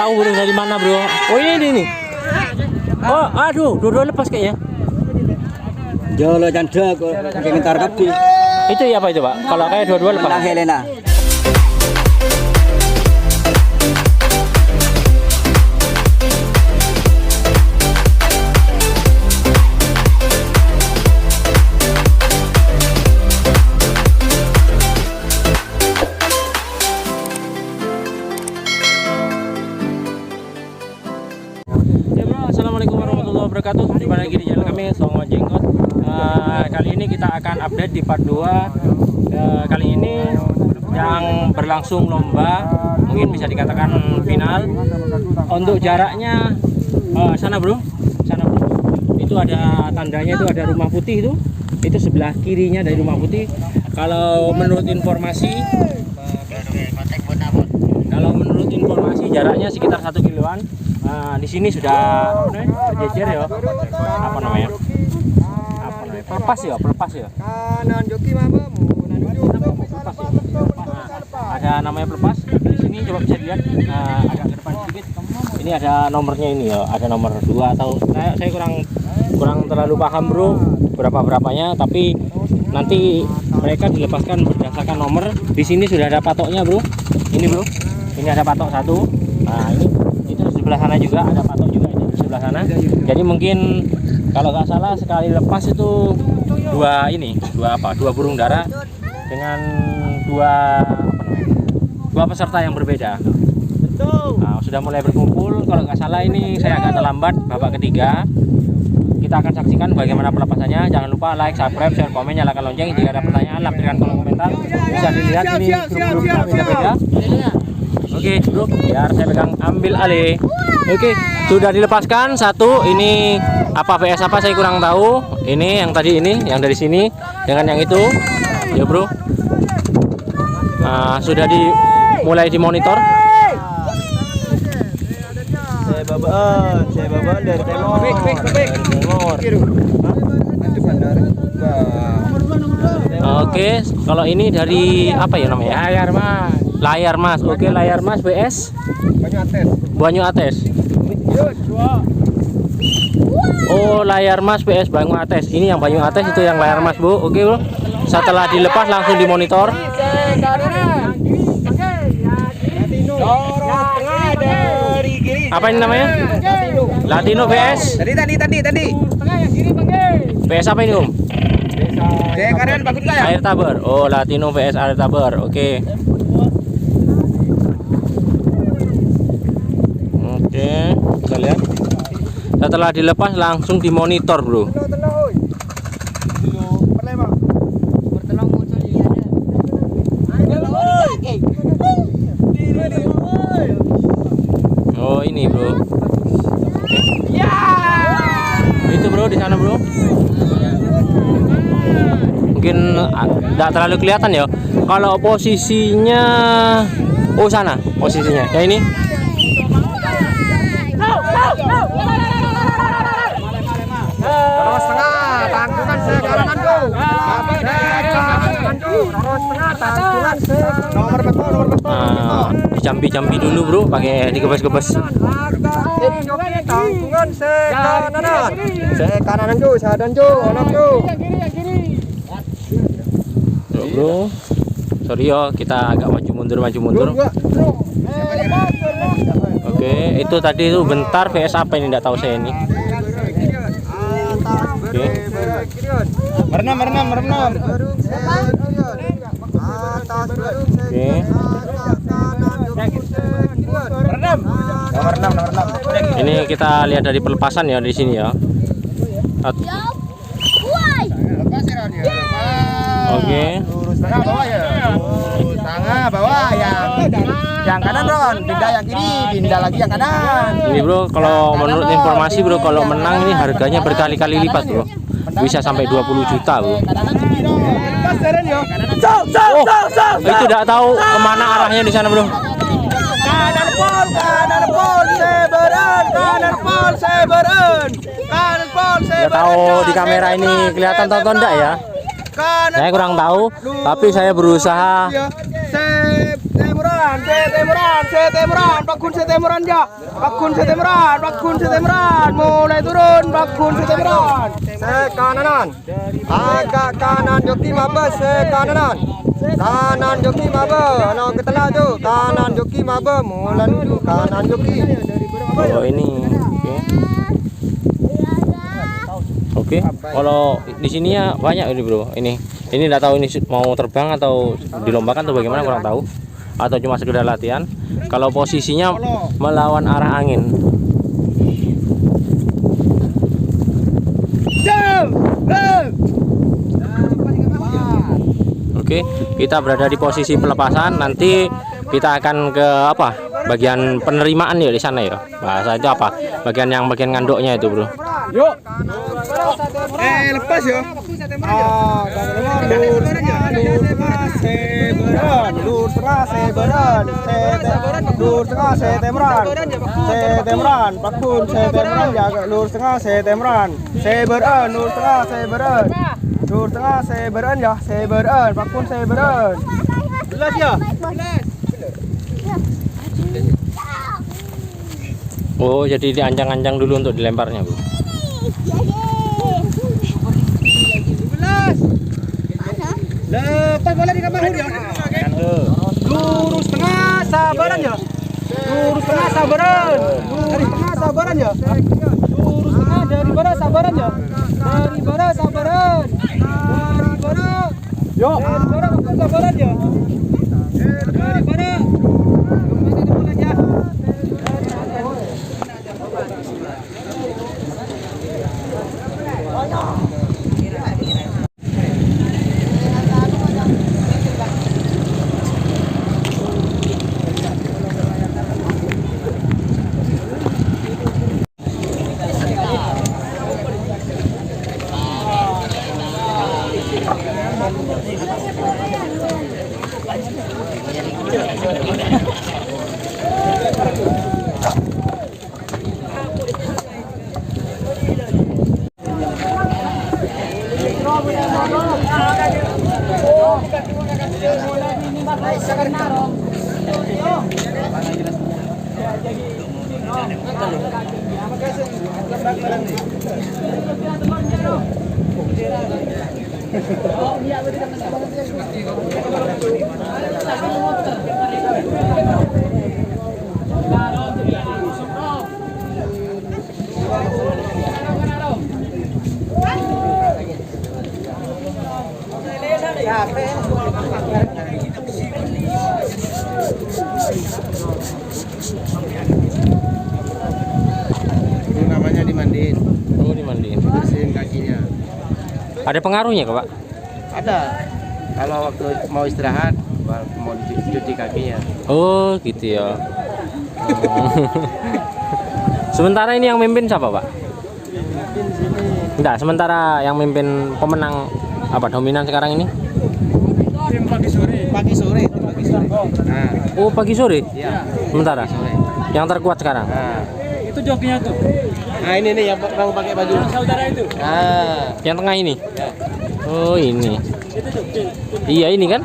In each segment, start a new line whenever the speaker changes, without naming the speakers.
tahu bro dari mana bro. Oh ini nih. Oh aduh, dua-dua lepas kayaknya.
Jolo janda kok pengen tarkap di.
Itu ya apa itu pak? Kalau kayak dua-dua lepas.
Menang Helena.
Assalamualaikum warahmatullahi wabarakatuh. Jumpa lagi di channel kami Songo Jenggot. Kali ini kita akan update di part 2. Kali ini yang berlangsung lomba, mungkin bisa dikatakan final. Untuk jaraknya sana bro, itu ada tandanya, itu ada rumah putih itu sebelah kirinya dari rumah putih. Kalau menurut informasi jaraknya sekitar 1 kiloan. Nah, di sini sudah berjejer ya. Apa namanya? Pelepas ya.
Kanan joki apa?
Ada namanya pelepas. Di sini coba bisa dilihat agak ke depan sedikit. Ini ada nomornya ini ya. Ada nomor 2 atau saya kurang terlalu paham bro berapanya, tapi nanti mereka dilepaskan berdasarkan nomor. Di sini sudah ada patoknya bro. Ini bro. Ini ada patok 1. Nah, ini sebelah sana juga ada patok juga ini di sebelah sana. Jadi mungkin kalau nggak salah sekali lepas itu dua burung dara dengan dua peserta yang berbeda. Nah, sudah mulai berkumpul. Kalau nggak salah ini saya agak terlambat babak ketiga. Kita akan saksikan bagaimana pelepasannya. Jangan lupa like, subscribe, share, komen, nyalakan lonceng. Jika ada pertanyaan lampirkan kolom komentar. Bisa dilihat ini grup-grup yang berbeda. Oke bro, biar saya pegang, ambil alih. Oke, sudah dilepaskan satu. Ini apa PS apa saya kurang tahu. Ini yang tadi ini, yang dari sini dengan yang itu, ya bro. Sudah mulai dimonitor.
Saya babaan dari Timur.
Oke, kalau ini dari apa ya namanya? Layar Mas. Oke, Layar Mas BS Banyu Ates. Oh, Layar Mas BS Banyu Ates. Ini yang Banyu Ates, itu yang Layar Mas, Bu. Oke, bro. Setelah dilepas langsung dimonitor. Apa ini namanya? Latino BS.
Tadi.
BS apa ini, Om?
Bagus
Air Tabur. Oh, Latino BS Air Tabur. Oke. Kita lihat. Setelah dilepas langsung dimonitor, bro. Oh, ini, bro. Itu, bro, di sana, bro. Mungkin tidak terlalu kelihatan ya. Kalau posisinya, oh sana posisinya. Ya ini.
Terus tengah, tanggungan sekarang nomor betul.
Dicampi dulu bro, pakai dikebas-kebas.
Tanggungan sekanan cu, sadan cu, onom cu.
Bro, sorry ya, kita agak maju mundur. Oke, itu tadi itu bentar VS apa ini, tidak tahu saya ini. Oke.
Merenam.
Oke.
Nomor 6.
Ini kita lihat dari pelepasan ya di sini ya. Oke.
Tengah bawah ya. Tengah bawah yang kanan Ron, pindah yang kiri, pindah lagi yang kanan.
Ini bro, kalau menurut informasi bro, kalau menang ini harganya berkali-kali lipat bro. Bisa sampai 20 juta bro. Itu tidak tahu kemana arahnya di sana bro.
Kanan pol, Seberen.
Tidak tahu di kamera ini kelihatan tonton enggak ya? Saya kurang tahu, tapi saya berusaha
Setemeran, Bakun Setemeran ya. Bakun Setemeran, mulai turun, Bakun Setemeran. Kanan, agak kanan joki maba, kanan. Kanan joki maba, anak ketengah tuh, kanan joki maba, mulai dulu kanan joki.
Oh ini, oke. Kalau di sini ya banyak ini bro. Ini nggak tahu ini mau terbang atau dilombakan atau bagaimana, kurang tahu. Atau cuma sekedar latihan. Kalau posisinya melawan arah angin. Oke, kita berada di posisi pelepasan. Nanti kita akan ke apa? Bagian penerimaan ya di sana ya. Bahasa itu apa? Bagian ngandoknya itu, bro.
Yuk. Lepas ya. Lur setengah Setemeran, Bakun Setemeran jaga lur setengah Setemeran, lur setengah Setemeran ya, Bakun Setemeran. Jelas ya.
Oh, jadi diancang-ancang dulu untuk dilemparnya, bro.
Lepas bola di kamar ya. Lurus tengah sabaran ya. Lurus tengah sabaran. Lurus tengah sabaran ya. Lurus tengah dari mana sabaran ya. Dari mana sabaran. Dari mana. Yo. Dari mana bukan sabaran ya. Dari mana.
Ini namanya dimandiin.
Oh, dimandiin.
Bersihin kakinya.
Ada pengaruhnya, Kak, Pak?
Ada. Kalau waktu mau istirahat, mau cuci kakinya.
Oh, gitu ya. Sementara ini yang mimpin siapa, Pak? Enggak, sementara yang mimpin pemenang apa dominan sekarang ini?
Tim pagi sore. Nah,
Oh, pagi sore.
iya.
Sementara.
Sore.
Yang terkuat sekarang.
Nah,
Itu jokinya tuh.
nah ini nih yang pakai baju.
Saudara itu.
Nah,
Yang tengah ini.
ya.
Oh, ini.
Itu tuh.
Iya, ini kan?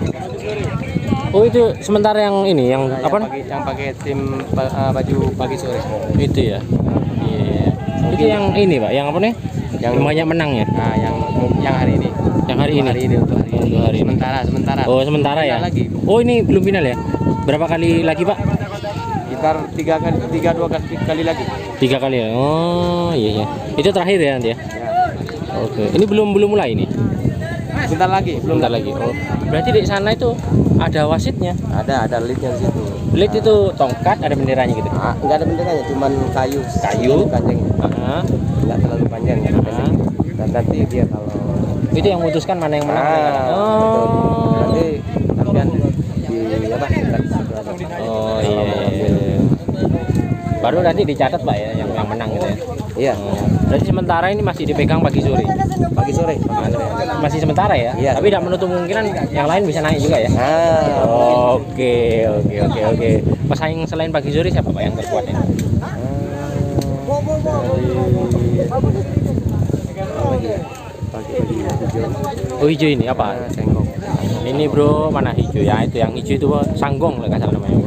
Oh, itu sementara yang ini, yang
Nah,
apa?
yang pakai tim baju pagi sore.
Itu ya. Iya. Itu yang ini, Pak. Yang apa nih? Yang banyak menangnya.
Nah, yang hari ini.
Yang hari ini.
Untuk hari ini.
Untuk hari ini.
Sementara.
Oh, sementara ya.
Final lagi.
Oh, ini belum final ya? Berapa kali lagi, Pak?
Sekitar 2 kali lagi.
3 kali ya. Oh, iya. Itu terakhir ya nanti ya.
Ya.
Oke. Ini belum mulai ini.
Bentar lagi, belum.
Bentar lagi. Oh. Berarti di sana itu ada wasitnya.
Ada leadnya di situ.
Lead itu tongkat, ada benderanya gitu.
Ah, enggak ada benderanya, cuman kayu.
Kayu.
Panjangnya.
Heeh.
Enggak terlalu panjang ya. Dan nanti dia kalau
Itu yang memutuskan mana yang menang.
betul. Nanti latihan di apa?
Oh, iya. Baru nanti dicatat, Pak ya, yang menang gitu ya.
Iya.
Berarti sementara ini masih dipegang pagi sore.
Pagi sore.
Masih sementara ya.
Iya.
Tapi tidak menutup kemungkinan yang lain bisa naik juga ya.
Nah,
Oke. Pesaing selain pagi sore siapa, Pak, yang terkuat ini?
pagi hijau.
Oh, hijau ini apa?
Sengkong.
Ini bro, mana hijau ya? Itu yang hijau itu sanggong lah nggak salah namanya.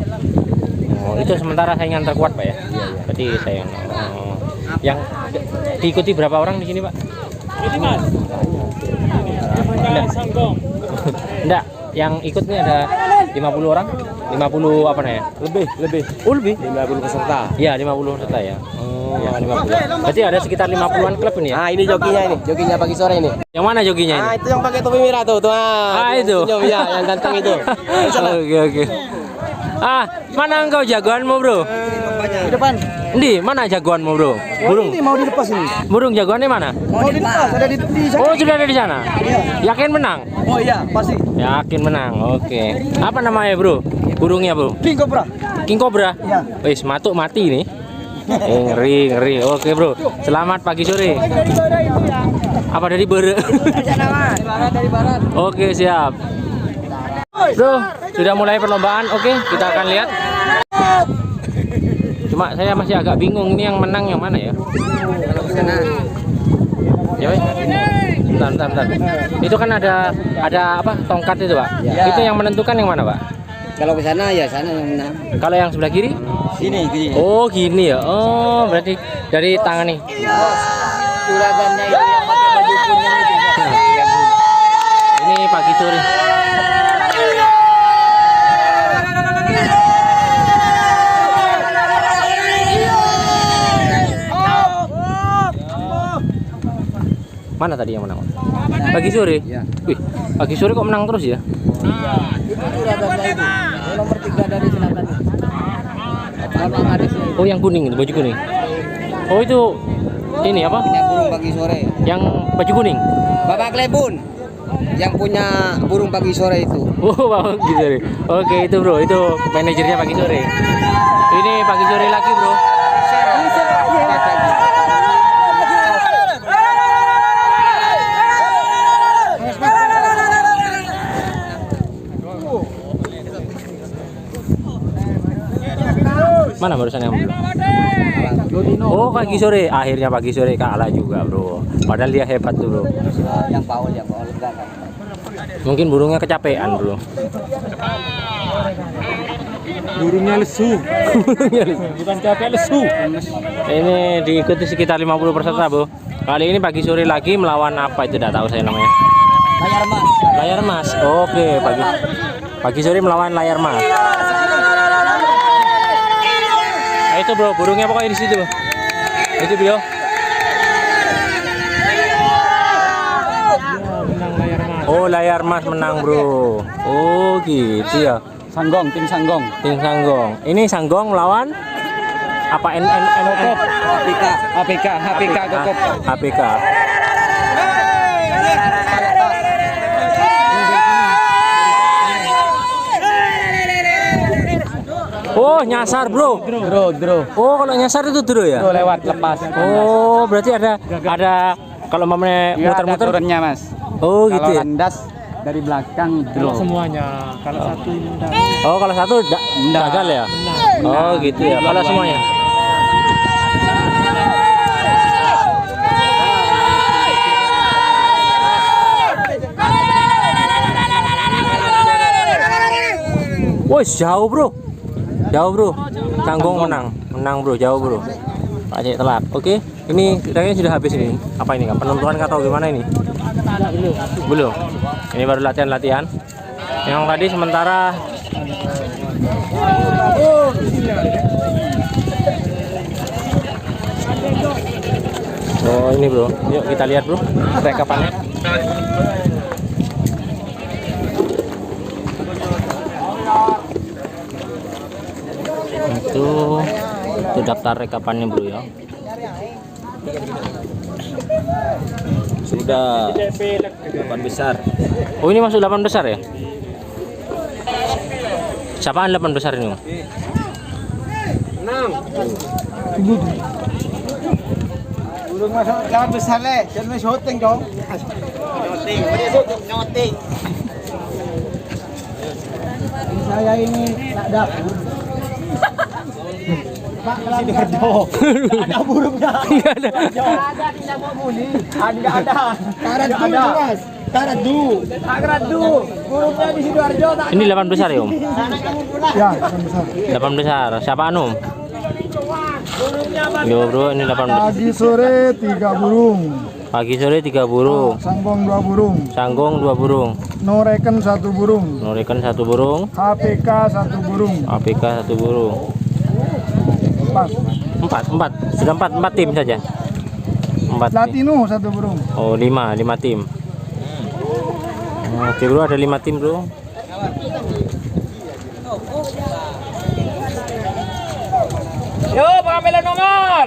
Oh, itu sementara saingan terkuat pak ya? Berarti saingan. Oh. Yang diikuti berapa orang di sini pak?
Ini mas. Enggak sanggong.
Enggak, yang ikut nih ada 50 orang? 50 apa namanya? Lebih. Oh, lebih?
50 peserta.
Iya, 50 peserta ya. Oh, 50. Berarti ada sekitar 50-an klub ini ya?
Nah, ini jokinya pagi sore ini.
Yang mana joginya ini?
Ah, itu yang pakai topi merah tuh.
Itu.
Senyum, ya, yang ganteng itu.
Oke. Ah, mana engkau jagoanmu, bro?
Di depan.
Di mana jagoanmu, bro? Burung.
Ini mau dilepas ini.
Burung jagoannya mana?
Mau dilepas, ada di sana.
Oh, sudah ada di sana. Yakin menang?
Oh iya, pasti.
Yakin menang. Oke. Apa namanya, bro? Burungnya, bro?
King Cobra.
King Cobra.
Iya.
Wis, matuk mati nih. Ngeri. Oke, bro. Selamat pagi sore. Apa dari Bere?
Dari barat.
Oke, siap. Bro, sudah mulai perlombaan. Oke, kita akan lihat. Cuma saya masih agak bingung ini yang menang yang mana ya? Ya, weh. Bentar. Itu kan ada apa? Tongkat itu, Pak.
Ya.
Itu yang menentukan yang mana, Pak?
Kalau ke sana ya sana yang menang.
Kalau yang sebelah kiri?
Sini.
Oh, gini ya. Oh, berarti dari tangan nih.
Juragannya itu yang pakai baju kuning itu.
Ini pagi sore. Mana tadi yang menang? Pagi sore?
Iya.
Wih, pagi sore kok menang terus ya?
Juragannya itu. Nomor 3 dari selatan. Bapak Kadesnya itu.
Oh, yang kuning itu, baju kuning. Oh, itu ini apa?
Punya burung pagi sore.
Yang baju kuning.
Bapak Klebun yang punya burung pagi sore itu.
Oh, pagi sore. Oke, itu bro, itu manajernya pagi sore. Ini pagi sore lagi, bro. Mana barusan yang belum? Oh, pagi sore. Akhirnya pagi sore kalah juga, bro. Padahal dia hebat tuh, bro.
Yang Paul enggak kan.
Mungkin burungnya kecapean, bro.
Burungnya lesu. Bukan capek, lesu.
Ini diikuti sekitar 50 peserta, bro. Kali ini pagi sore lagi melawan apa itu tidak tahu saya namanya.
Layar Mas.
Layar Mas. Oke, pagi sore melawan Layar Mas. Nah, itu bro, burungnya pokoknya di situ. Itu bro. Oh, Layar Mas menang, bro. Oh, gitu ya.
Sanggong, tim Sanggong.
Tim Sanggong. Ini Sanggong melawan apa
APK Kokop.
APK. Oh, nyasar, bro.
Draw.
Oh, kalau nyasar itu draw ya?
Draw lewat lepas.
Oh, berarti ada kalau mamanya muter-muter.
turunnya, Mas.
Oh, gitu
Kalau
ya.
landas dari belakang draw.
Semuanya. Kalau satu
Oh, kalau satu gagal ya? Oh, gitu ya. Kalau semuanya. Woi, jauh, bro. Sanggong menang bro, jauh bro. Pak Cek telak. Oke, ini kayaknya sudah habis ini. Apa ini kan? Penentuan atau gimana ini? Belum. Ini baru latihan. Yang tadi sementara. Oh, ini bro. Yuk kita lihat bro rekapannya. Itu daftar rekapannya bro ya. Sudah 8 besar. Oh, ini masuk 8 besar ya? Siapaan 8 besar ini? 6.
Burung masuk 8 besar le, jangan syuting dong. Nyuting. Saya ini tak dapur. Pak Sidoarjo. Ada burungnya.
Enggak ada.
Ada tidak mau muni. Ada. Karadu. Burungnya di Sidoarjo.
Ini 8 besar ya, Om?
Ya, besar.
8 besar. Siapa Om? Yo, Bro, ini 8 besar.
Pagi sore 3 burung.
Pagi sore 3 burung.
Sanggong 2 burung.
Sanggong 2 burung.
Noreken 1 burung.
Noriken 1 burung.
HPK 1 burung.
APK 1 burung. 4. Sudah 4 tim saja. 4 tim.
Latino 1 burung.
Oh, 5 tim. Oke, Bro, ada 5 tim, Bro.
Yo, pengambilan nomor.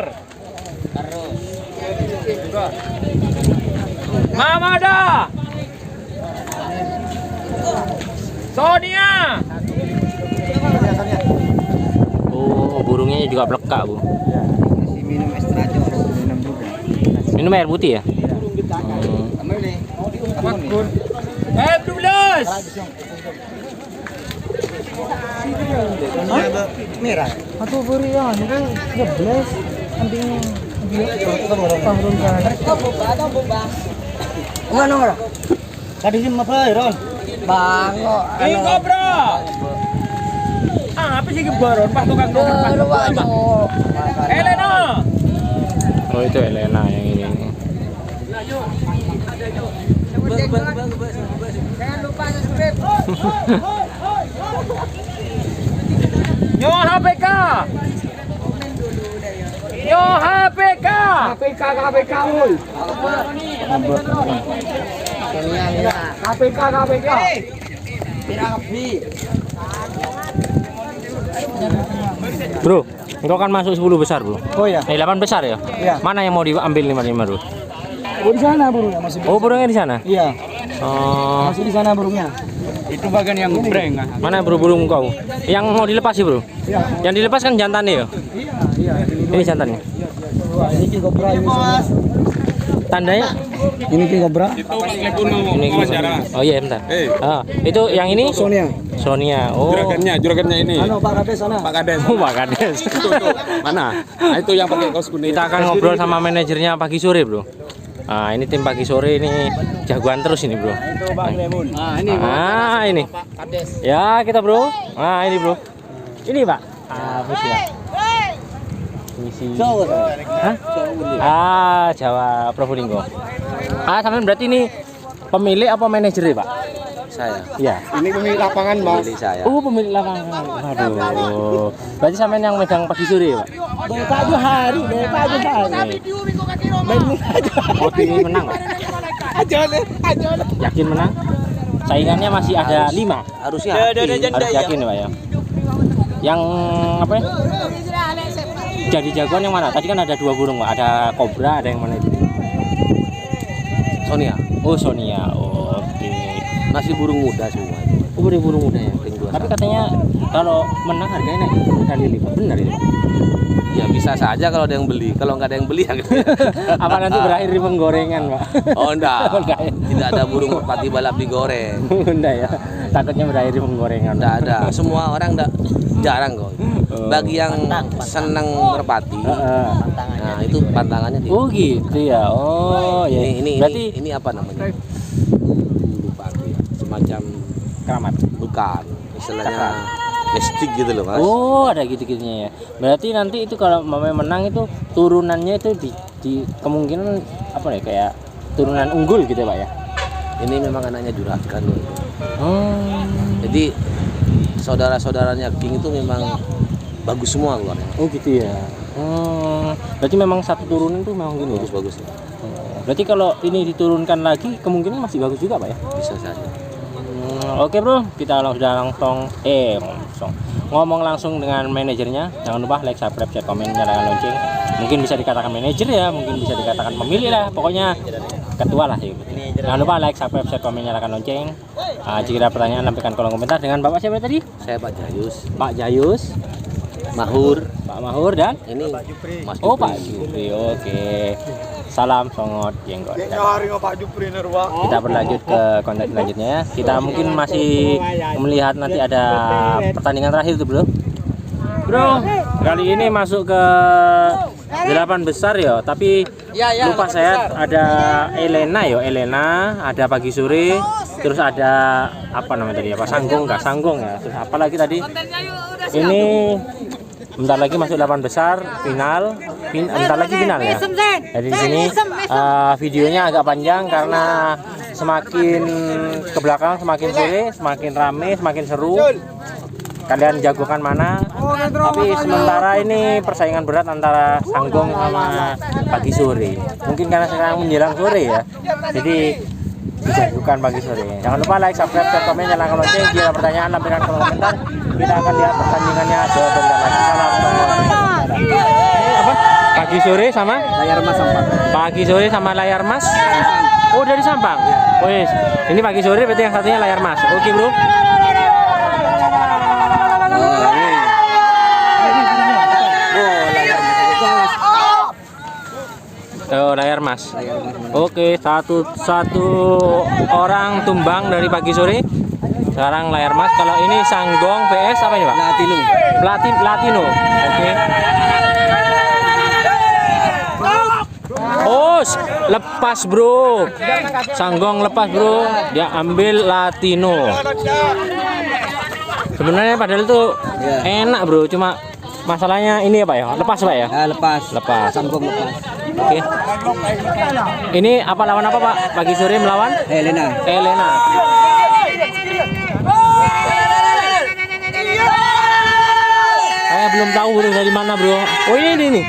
Mamada. Sonia.
Oh, burungnya juga plekak, Bu.
Masih minum estrajo, minum juga.
Minum air putih ya?
F12.
Merah. Atau beri ya, itu ngebles. Anting dia pangrung kan. Mana nomor? Tadi sih apa ya, Ron? Bango.
Ini kobra. Apa sih kebaron? Pak tukang nomor. Elena.
Oh, itu Elena yang ini.
Jangan lupa subscribe.
Yo HPK. Yo HPK. HPK woi. KPK.
Bro, engkau kan masuk 10 besar, Bro.
Oh ya.
8 besar ya?
Iya.
Mana yang mau diambil 5, Bro?
Oh di sana burungnya masih.
Oh, burungnya di sana?
Iya.
Oh,
Masih di sana burungnya.
Itu bagian yang breng.
mana burung kau? Yang mau dilepas sih, Bro?
Iya.
Yang dilepas kan jantannya ya?
Iya.
Ini jantannya.
Ini king cobra ini.
Tandanya?
Ini king cobra.
Ini oh iya, bentar. Ah, itu yang ini?
Sonia.
Sonia. Oh.
Juragannya ini.
Ano Pak Kades sana.
Pak Kades.
Oh, Pak Kades.
Tuh. Mana? Nah, itu yang pakai kaos kuning.
Kita akan ngobrol sama manajernya pagi sore, Bro. Ah, ini tim pagi sore ini jagoan terus ini, Bro.
Itu Bang Lemun.
Ini.
Pak Kades.
Ya, kita, Bro. Ini, Bro. Ini, Pak. Misi ya. Misi. Hah? Jawa Probolinggo. Sampean berarti ini pemilik apa manajer ya, Pak?
Saya.
Iya.
Ini pemilik lapangan, Bang.
Milik saya.
Oh, pemilik lapangan. Aduh. Berarti sampean yang megang pagi sore ya, Pak?
Dari pagi hari.
Oh, tim ini menang, Pak? Yakin menang? Saingannya masih ada 5.
Harusnya
Harus yakin ya, Pak ya. Yang apa ya? Jadi jagoan yang mana? Tadi kan ada 2 burung, Pak. Ada kobra, ada yang mana itu?
Sonia.
Oh, Sonia. Oh, oke.
Masih burung muda semua.
Oh, burung muda ya. Tapi katanya kalau menang harganya naik kali lipat. Benar itu?
Ya bisa saja kalau ada yang beli. Kalau nggak ada yang beli ya.
Apa nanti berakhir di penggorengan, Pak?
Oh enggak.
Enggak ya?
Tidak ada burung merpati balap digoreng.
Enggak ya. Takutnya berakhir di penggorengan.
Enggak ada. Semua orang enggak jarang kok. Bagi yang senang merpati. Nah, itu pantangannya di.
Oh, gitu ya. Oh, ya. Berarti
Ini apa namanya? Lupa aku ya. Semacam
keramat.
bukan. Istilahnya mistik gitu loh, Mas.
Oh, ada gitu-gitunya ya. Berarti nanti itu kalau mamanya menang itu turunannya itu di kemungkinan apa ya, kayak turunan unggul gitu ya, Pak ya.
Ini memang anaknya juragan loh.
Oh.
Jadi saudara-saudaranya King itu memang bagus semua keluarnya.
Oh, gitu ya. Berarti memang satu turunan itu memang gini ya.
Bagus-bagus ya.
Berarti kalau ini diturunkan lagi kemungkinan masih bagus juga, Pak ya.
Bisa saja.
Oke, Bro, kita ngomong langsung dengan manajernya. Jangan lupa like, subscribe, share, komen, nyalakan lonceng. Mungkin bisa dikatakan manajer ya, mungkin bisa dikatakan pemilik lah, pokoknya ketua lah sih. Jangan lupa like, subscribe, share, komen, nyalakan lonceng. Jika ada pertanyaan, sampaikan kolom komentar dengan Bapak siapa tadi?
Saya Pak Jayus,
Pak Jayus,
Mahur,
Pak Mahur, dan
ini Mas
oh,
Jupri.
Pak Jupri. Oke. Salam songot jenggot. Kita berlanjut ke konten selanjutnya ya. Kita mungkin masih melihat nanti ada pertandingan terakhir tuh, Bro. Bro, kali ini masuk ke 8 besar ya, tapi lupa saya ada Elena ya, ada pagi sore, terus ada apa namanya tadi, apa Sanggong ya, terus apa lagi tadi? Ini bentar lagi masuk 8 besar final, bentar lagi final ya. Jadi di sini videonya agak panjang karena semakin ke belakang semakin sore, semakin rame, semakin seru. Kalian jagokan mana? Tapi sementara ini persaingan berat antara Sanggong sama pagi sore. Mungkin karena sekarang menjelang sore ya, jadi dijagokan pagi sore. Jangan lupa like, subscribe, share, komen, nyalakan lonceng. Jika ada pertanyaan lampirkan kolom komentar. Kita akan lihat pertandingannya. Jawaban lagi. Salam. Apa? Pagi sore sama
Layar Mas Sampang.
Pagi sore sama Layar Mas. Oh, dari Sampang. Oh yes. Ini pagi sore berarti yang satunya Layar Mas. Oke bro. Oh, Layar Mas. Oke, satu orang tumbang dari pagi sore. Sekarang Layar Mas. Kalau ini Sanggong PS apa ini, Pak? Latino. Oke. Oh, lepas bro. Sanggong lepas bro. Dia ambil Latino. Sebenarnya padahal itu enak bro. Cuma masalahnya ini ya Pak ya. Lepas Pak ya. Lepas.
Sanggong lepas.
Oke. Ini apa lawan apa Pak? Pagi sore melawan
Elena.
Saya belum tahu bro dari mana bro. Oh ini.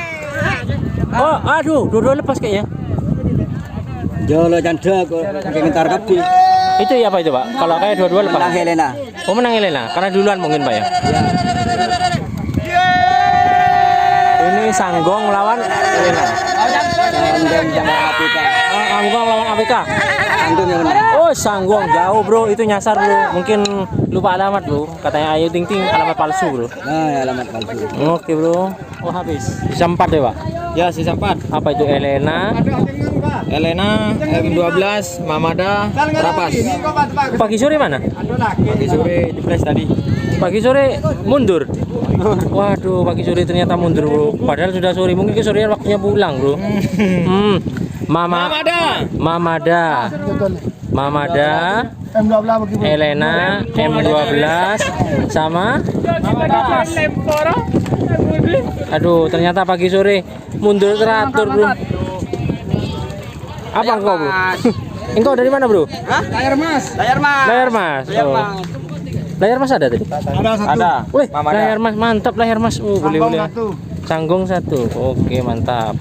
Oh aduh, dua-dua lepas kayaknya.
Jolo janda kok ngentar kabeh.
Itu ya apa itu Pak? Kalau kayak dua-dua lepas.
Menang Elena.
Oh menang Elena, karena duluan mungkin Pak ya. Ini Sanggong melawan Elena. Sanggong lawan APK. Oh Sanggong jauh bro, itu nyasar bro. Mungkin lupa alamat bro. Katanya Ayu Ting Ting alamat palsu bro.
Alamat palsu.
Oke bro. Oh habis. Sisa 4 deh Pak.
Ya sisa 4.
Apa itu Elena,
M12, Mamada, Rapas.
Pagi sore mana?
Pagi sore di flash tadi.
Pagi sore mundur. Waduh, pagi sore ternyata mundur bro. Padahal sudah sore, mungkin kesorean waktunya pulang bro. Mamada, Elena, M12 sama Rapas. Aduh, ternyata pagi sore mundur teratur bro. Apa engkau bro? Engkau dari mana bro?
Layar Mas.
Oh. Layar Mas ada tadi?
Ada.
Wih, Layar Mas mantap Layar Mas. Oh, boleh. Sanggong 1. Oke, mantap.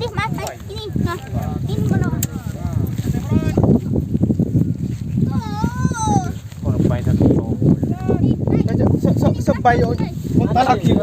Ini Mas, ini. Nah, ini mana?
Sebayo. Lagi.